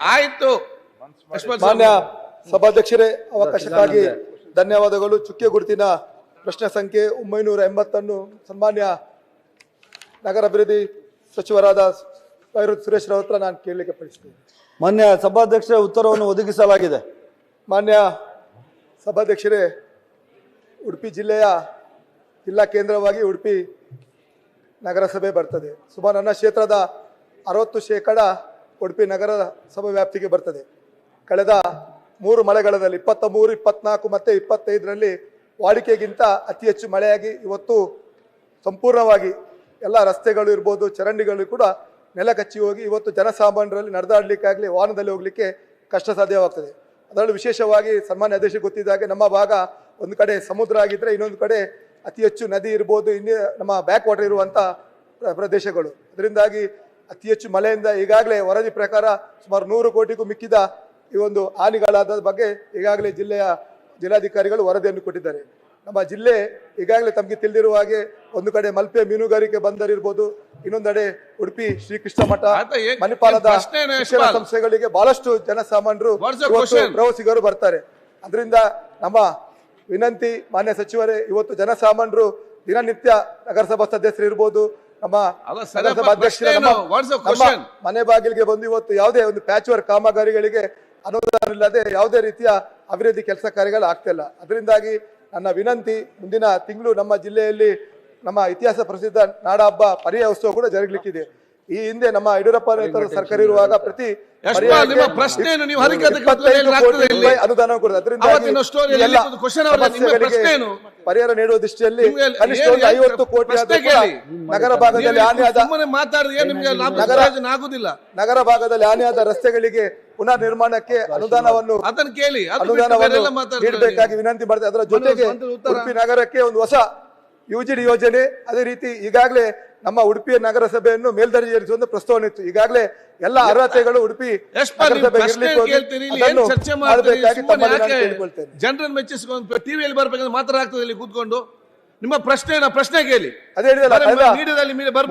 ಆಯ್ತು. ಮಾನ್ಯ ಸಭಾಧ್ಯಕ್ಷರೇ, ಅವಕಾಶಕ್ಕಾಗಿ ಧನ್ಯವಾದಗಳು. ಚುಕ್ಕೆ ಗುರುತಿನ ಪ್ರಶ್ನೆ ಸಂಖ್ಯೆ 980 ಸನ್ಮಾನ್ಯ ನಗರಾಭಿವೃದ್ಧಿ ಸಚಿವರಾದ ಬೈರೂರು ಸುರೇಶ್ ರವರ ನಾನು ಕೇಳಲಿಕ್ಕೆ ಪಡಿಸ್ತೇನೆ. ಮಾನ್ಯ ಸಭಾಧ್ಯಕ್ಷರೇ, ಉತ್ತರವನ್ನು ಒದಗಿಸಲಾಗಿದೆ. ಮಾನ್ಯ ಸಭಾಧ್ಯಕ್ಷರೇ, ಉಡುಪಿ ಜಿಲ್ಲೆಯ ಜಿಲ್ಲಾ ಕೇಂದ್ರವಾಗಿ ಉಡುಪಿ ನಗರಸಭೆ ಬರ್ತದೆ. ಸುಮಾರು ನನ್ನ ಕ್ಷೇತ್ರದ 60% ಉಡುಪಿ ನಗರಸಭೆ ವ್ಯಾಪ್ತಿಗೆ ಬರ್ತದೆ. ಕಳೆದ 3 ಮಳೆಗಾಲದಲ್ಲಿ 23, 24 ಮತ್ತು 25ರಲ್ಲಿ ವಾಡಿಕೆಗಿಂತ ಅತಿ ಹೆಚ್ಚು ಮಳೆಯಾಗಿ ಇವತ್ತು ಸಂಪೂರ್ಣವಾಗಿ ಎಲ್ಲ ರಸ್ತೆಗಳು ಇರ್ಬೋದು, ಚರಂಡಿಗಳು ಕೂಡ ನೆಲ ಕಚ್ಚಿ ಹೋಗಿ ಇವತ್ತು ಜನಸಾಮಾನ್ಯರಲ್ಲಿ ನಡೆದಾಡಲಿಕ್ಕಾಗಲಿ ವಾಹನದಲ್ಲಿ ಹೋಗಲಿಕ್ಕೆ ಕಷ್ಟ ಸಾಧ್ಯವಾಗ್ತದೆ. ಅದರಲ್ಲೂ ವಿಶೇಷವಾಗಿ ಸನ್ಮಾನ್ಯ ಅಧ್ಯಕ್ಷ ಗೊತ್ತಿದ್ದಾಗೆ ನಮ್ಮ ಭಾಗ ಒಂದು ಕಡೆ ಸಮುದ್ರ ಆಗಿದ್ದರೆ ಇನ್ನೊಂದು ಕಡೆ ಅತಿ ಹೆಚ್ಚು ನದಿ ಇರ್ಬೋದು, ಇನ್ನೇ ನಮ್ಮ ಬ್ಯಾಕ್ ವಾಟರ್ ಇರುವಂಥ ಪ್ರದೇಶಗಳು. ಅದರಿಂದಾಗಿ ಅತಿ ಹೆಚ್ಚು ಮಳೆಯಿಂದ ಈಗಾಗಲೇ ವರದಿ ಪ್ರಕಾರ ಸುಮಾರು 100 ಕೋಟಿಗೂ ಮಿಕ್ಕಿದ ಈ ಒಂದು ಹಾನಿಗಳಾದ ಬಗ್ಗೆ ಈಗಾಗಲೇ ಜಿಲ್ಲಾಧಿಕಾರಿಗಳು ವರದಿಯನ್ನು ಕೊಟ್ಟಿದ್ದಾರೆ. ನಮ್ಮ ಜಿಲ್ಲೆ ಈಗಾಗಲೇ ತಮಗೆ ತಿಳಿದಿರುವ ಹಾಗೆ ಒಂದು ಕಡೆ ಮಲ್ಪೆ ಮೀನುಗಾರಿಕೆ ಬಂದರು ಇರ್ಬೋದು, ಇನ್ನೊಂದೆಡೆ ಉಡುಪಿ ಶ್ರೀಕೃಷ್ಣ ಮಠ, ಮಣಿಪಾಲದ ಶಿಕ್ಷಣ ಸಂಸ್ಥೆಗಳಿಗೆ ಬಹಳಷ್ಟು ಜನಸಾಮಾನ್ಯರು ಪ್ರವಾಸಿಗರು ಬರ್ತಾರೆ. ಅದರಿಂದ ನಮ್ಮ ವಿನಂತಿ ಮಾನ್ಯ ಸಚಿವರೇ, ಇವತ್ತು ಜನಸಾಮಾನ್ಯರು ದಿನನಿತ್ಯ ನಗರಸಭಾ ಸದಸ್ಯರು ಇರ್ಬೋದು, ನಮ್ಮ ನಗರಸಭಾ ಅಧ್ಯಕ್ಷರ ನಮ್ಮ ಮನೆ ಬಾಗಿಲಿಗೆ ಬಂದು ಇವತ್ತು ಯಾವುದೇ ಒಂದು ಪ್ಯಾಚ್ ವರ್ಕ್ ಕಾಮಗಾರಿಗಳಿಗೆ ಅನುದಾನ ಇಲ್ಲದೆ ಯಾವುದೇ ರೀತಿಯ ಅಭಿವೃದ್ಧಿ ಕೆಲಸ ಕಾರ್ಯಗಳು ಆಗ್ತಿಲ್ಲ. ಅದರಿಂದಾಗಿ ನನ್ನ ವಿನಂತಿ, ಮುಂದಿನ ತಿಂಗಳು ನಮ್ಮ ಜಿಲ್ಲೆಯಲ್ಲಿ ನಮ್ಮ ಇತಿಹಾಸ ಪ್ರಸಿದ್ಧ ನಾಡ ಹಬ್ಬ ಪರಿಯ ಉತ್ಸವ ಕೂಡ ಜರುಗಲಿಕ್ಕಿದೆ. ಈ ಹಿಂದೆ ನಮ್ಮ ಯಡಿಯೂರಪ್ಪ ಸರ್ಕಾರ ಇರುವಾಗ ಪ್ರತಿ ಅನುದಾನ ಪರಿಹಾರ ನೀಡುವ ದೃಷ್ಟಿಯಲ್ಲಿ ಕನಿಷ್ಠ 50 ಕೋಟಿ ನಗರ ಭಾಗದಲ್ಲಿ ನಗರ ಭಾಗದಲ್ಲಿ ಹಾನಿಯಾದ ರಸ್ತೆಗಳಿಗೆ ಪುನರ್ ನಿರ್ಮಾಣಕ್ಕೆ ಅನುದಾನವನ್ನು ನೀಡಬೇಕಾಗಿ ವಿನಂತಿ ಮಾಡಿದೆ. ಅದರ ಜೊತೆಗೆ ಉಡುಪಿ ನಗರಕ್ಕೆ ಒಂದು ಹೊಸ ಯುಜಿಡಿ ಯೋಜನೆ, ಅದೇ ರೀತಿ ಈಗಾಗಲೇ ನಮ್ಮ ಉಡುಪಿಯ ನಗರಸಭೆಯನ್ನು ಮೇಲ್ದರ್ಜೆಗೇರಿಸುವ ಪ್ರಸ್ತಾವನೆ ಇತ್ತು. ಈಗಾಗಲೇ ಎಲ್ಲ ಅರ್ಹತೆಗಳು ಉಡುಪಿ ಜನರನ್ನು ಮೆಚ್ಚಿಸಿಕೊಂಡು ಟಿವಿಯಲ್ಲಿ ಬರ್ಬೇಕಂದ್ರೆ ಮಾತಾಡ್ತದೆ ಇಲ್ಲಿ ಕೂತ್ಕೊಂಡು. ನಿಮ್ಮ ಪ್ರಶ್ನೆ ಕೇಳಿ. ಅದೇ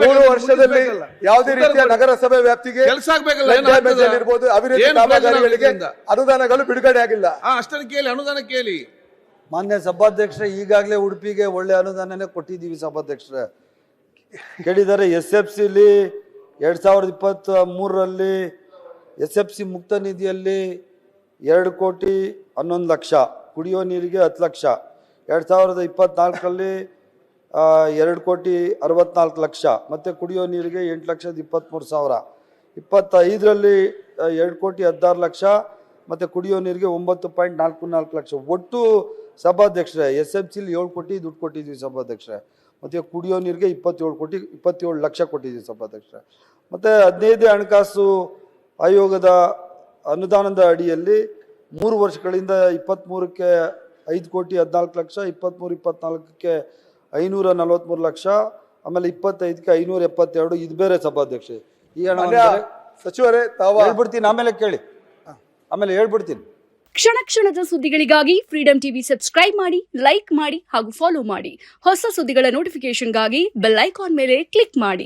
3 ವರ್ಷದಲ್ಲಿ ಯಾವುದೇ ರೀತಿಯ ನಗರಸಭೆ ವ್ಯಾಪ್ತಿಗೆ ಕೆಲಸ ಆಗ್ಬೇಕಲ್ಲ, ಅಭಿವೃದ್ಧಿ ಕಾಮಗಾರಿಗಳಿಗೆ ಅನುದಾನಗಳು ಬಿಡುಗಡೆ ಆಗಿಲ್ಲ. ಅಷ್ಟನ್ನು ಕೇಳಿ, ಅನುದಾನ ಕೇಳಿ. ಮಾನ್ಯ ಸಭಾಧ್ಯಕ್ಷರೇ, ಈಗಾಗಲೇ ಉಡುಪಿಗೆ ಒಳ್ಳೆ ಅನುದಾನನೇ ಕೊಟ್ಟಿದ್ದೀವಿ ಸಭಾಧ್ಯಕ್ಷರೇ. ಕೇಳಿದ್ದಾರೆ, SFCಲಿ 2023ರಲ್ಲಿ SFC ಮುಕ್ತ ನಿಧಿಯಲ್ಲಿ 2 ಕೋಟಿ 11 ಲಕ್ಷ, ಕುಡಿಯೋ ನೀರಿಗೆ 10 ಲಕ್ಷ. 2024ರಲ್ಲಿ 2 ಕೋಟಿ 64 ಲಕ್ಷ, ಮತ್ತು ಕುಡಿಯೋ ನೀರಿಗೆ 8,23,000. 25ರಲ್ಲಿ 2 ಕೋಟಿ 16 ಲಕ್ಷ, ಮತ್ತು ಕುಡಿಯೋ ನೀರಿಗೆ 9.44 ಲಕ್ಷ. ಒಟ್ಟು ಸಭಾಧ್ಯಕ್ಷರೇ SFCಲಿ 7 ಕೋಟಿ ದುಡ್ಡು ಕೊಟ್ಟಿದ್ದೀವಿ ಸಭಾಧ್ಯಕ್ಷರೇ. ಮತ್ತು ಕುಡಿಯೋ ನೀರಿಗೆ 27 ಲಕ್ಷ ಕೊಟ್ಟಿದ್ದೀವಿ ಸಭಾಧ್ಯಕ್ಷರೇ. ಮತ್ತು 15ನೇ ಹಣಕಾಸು ಆಯೋಗದ ಅನುದಾನದ ಅಡಿಯಲ್ಲಿ 3 ವರ್ಷಗಳಿಂದ 23ಕ್ಕೆ 5 ಕೋಟಿ 14 ಲಕ್ಷ, 23-24ಕ್ಕೆ 543 ಲಕ್ಷ, ಆಮೇಲೆ 25ಕ್ಕೆ 572. ಇದು ಬೇರೆ ಸಭಾಧ್ಯಕ್ಷ. ಈ ಹಣ ಸಚಿವರೇ ತಾವು ಹೇಳ್ಬಿಡ್ತೀನಿ, ಆಮೇಲೆ ಕೇಳಿ, ಆಮೇಲೆ ಹೇಳ್ಬಿಡ್ತೀನಿ. ಕ್ಷಣ ಕ್ಷಣದ ಸುದ್ದಿಗಳಿಗಾಗಿ ಫ್ರೀಡಂ ಟಿವಿ ಸಬ್ಸ್ಕ್ರೈಬ್ ಮಾಡಿ, ಲೈಕ್ ಮಾಡಿ ಹಾಗೂ ಫಾಲೋ ಮಾಡಿ. ಹೊಸ ಸುದ್ದಿಗಳ ನೋಟಿಫಿಕೇಶನ್ಗಾಗಿ ಬೆಲ್ ಐಕಾನ್ ಮೇಲೆ ಕ್ಲಿಕ್ ಮಾಡಿ.